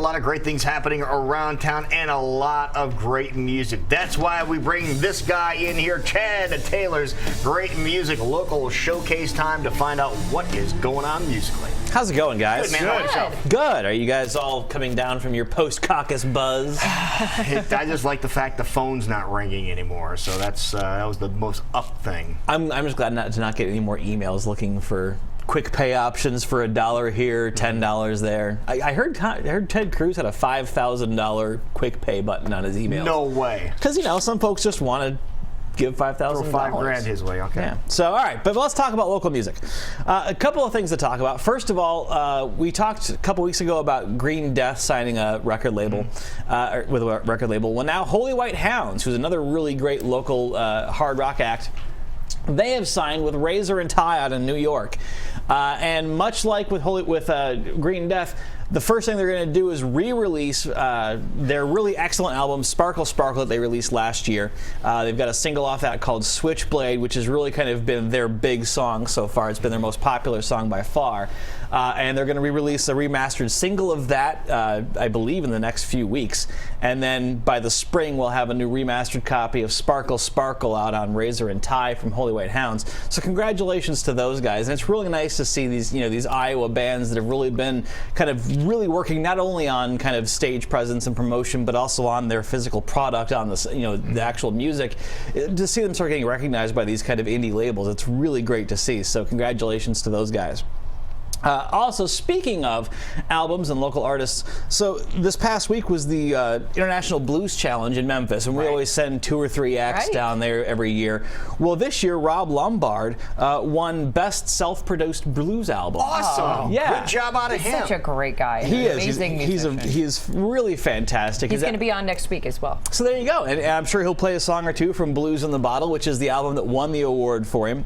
lot of great things happening around town and a lot of great music. That's why we bring this guy in here, Chad Taylor's Great Music Local Showcase time to find out what is going on musically. How's it going, guys? Good, man. How about yourself? Good. Are you guys all coming down from your post-caucus buzz? I just like the fact the phone's not ringing anymore, so that was the most up thing. I'm just glad to not get any more emails looking for quick pay options for $1 here, $10 there. I heard Ted Cruz had a $5,000 quick pay button on his email. No way. Because, you know, some folks just want to give $5,000. $5 grand his way, okay. Yeah. So, all right, but let's talk about local music. A couple of things to talk about. First of all, we talked a couple weeks ago about Green Death signing a record label, with a record label. Well, now Holy White Hounds, who's another really great local hard rock act, they have signed with Razor and Tie out in New York. And much like with Green Death, the first thing they're going to do is re-release their really excellent album, Sparkle Sparkle, that they released last year. They've got a single off that called Switchblade, which has really kind of been their big song so far. It's been their most popular song by far. And they're going to re-release a remastered single of that, I believe, in the next few weeks. And then by the spring, we'll have a new remastered copy of Sparkle Sparkle out on Razor and Tie from Holy White Hounds. So congratulations to those guys. And it's really nice to see these Iowa bands that have really been kind of really working not only on kind of stage presence and promotion, but also on their physical product, on the actual music. To see them start getting recognized by these kind of indie labels, it's really great to see. So congratulations to those guys. Also, speaking of albums and local artists, so this past week was the International Blues Challenge in Memphis, and we always send 2 or 3 acts down there every year. Well, this year, Rob Lombard won Best Self-Produced Blues Album. Awesome! Yeah, good job out of him. Such a great guy. He is. Amazing musician. He is really fantastic. He's going to be on next week as well. So there you go, and I'm sure he'll play a song or two from Blues in the Bottle, which is the album that won the award for him.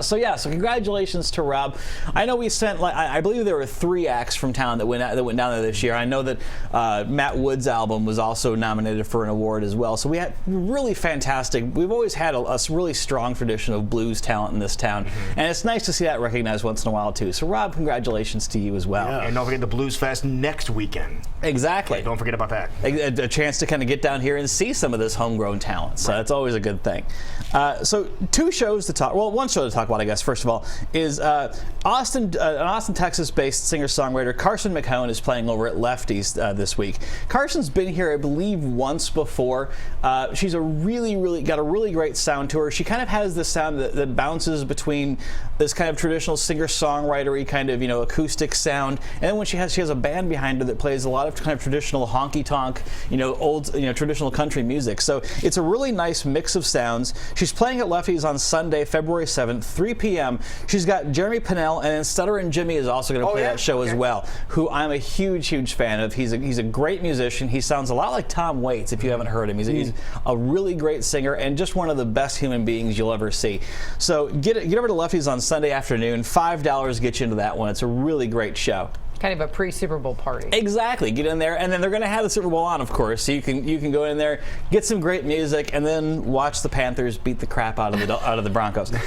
So congratulations to Rob. I know we sent, I believe there were 3 acts from town that went down there this year. I know that Matt Wood's album was also nominated for an award as well. So we had really fantastic. We've always had a really strong tradition of blues talent in this town, and it's nice to see that recognized once in a while too. So Rob, congratulations to you as well. Yeah, and don't forget the Blues Fest next weekend. Exactly. Don't forget about that. A chance to kind of get down here and see some of this homegrown talent. So that's always a good thing. So 2 shows to talk. Well, 1 show to talk about, I guess, first of all, is an Austin, Texas-based singer-songwriter, Carson McCowan, is playing over at Lefty's this week. Carson's been here, I believe, once before. She's got a really great sound to her. She kind of has this sound that bounces between this kind of traditional singer-songwritery kind of, acoustic sound, and then when she has a band behind her that plays a lot of kind of traditional honky-tonk, old, traditional country music. So it's a really nice mix of sounds. She's playing at Lefty's on Sunday, February 7th, 3 p.m. She's got Jeremy Pinnell, and then Stutter and Jimmy is also going to play that show as well, who I'm a huge fan of. He's a great musician. He sounds a lot like Tom Waits, if you haven't heard him. He's a really great singer and just one of the best human beings you'll ever see. So get over to Lefty's on Sunday afternoon. $5 gets you into that one. It's a really great show. Kind of a pre-Super Bowl party. Exactly. Get in there, and then they're going to have the Super Bowl on, of course. So you can go in there, get some great music, and then watch the Panthers beat the crap out of the Broncos. No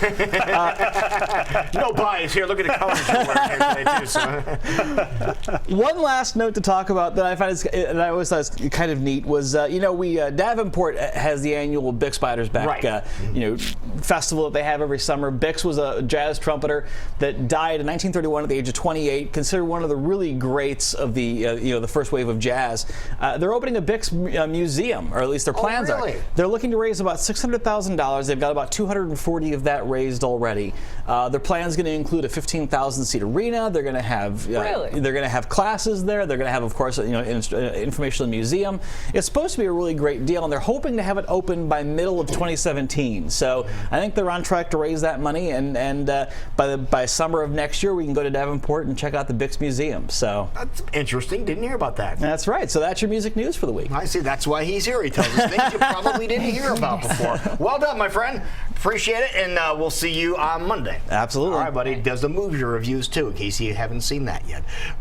bias here. Look at the colors you're wearing here too. One last note to talk about that I find that I always thought was kind of neat was Davenport has the annual Bix Biters Back festival that they have every summer. Bix was a jazz trumpeter that died in 1931 at the age of 28, considered one of the really greats of the the first wave of jazz. They're opening a Bix museum, or at least their plans are. They're looking to raise about $600,000. They've got about 240 of that raised already. Their plan is going to include a 15,000-seat arena. They're going to have they're going to have classes there. They're going to have, of course, informational museum. It's supposed to be a really great deal, and they're hoping to have it open by middle of 2017. So I think they're on track to raise that money, and by summer of next year, we can go to Davenport and check out the Bix Museum. So that's interesting. Didn't hear about that. That's right. So that's your music news for the week. I see. That's why he's here. He tells us things you probably didn't hear about before. Well done, my friend. Appreciate it, and we'll see you on Monday. Absolutely. All right, buddy. Does the movie reviews too, in case you haven't seen that yet.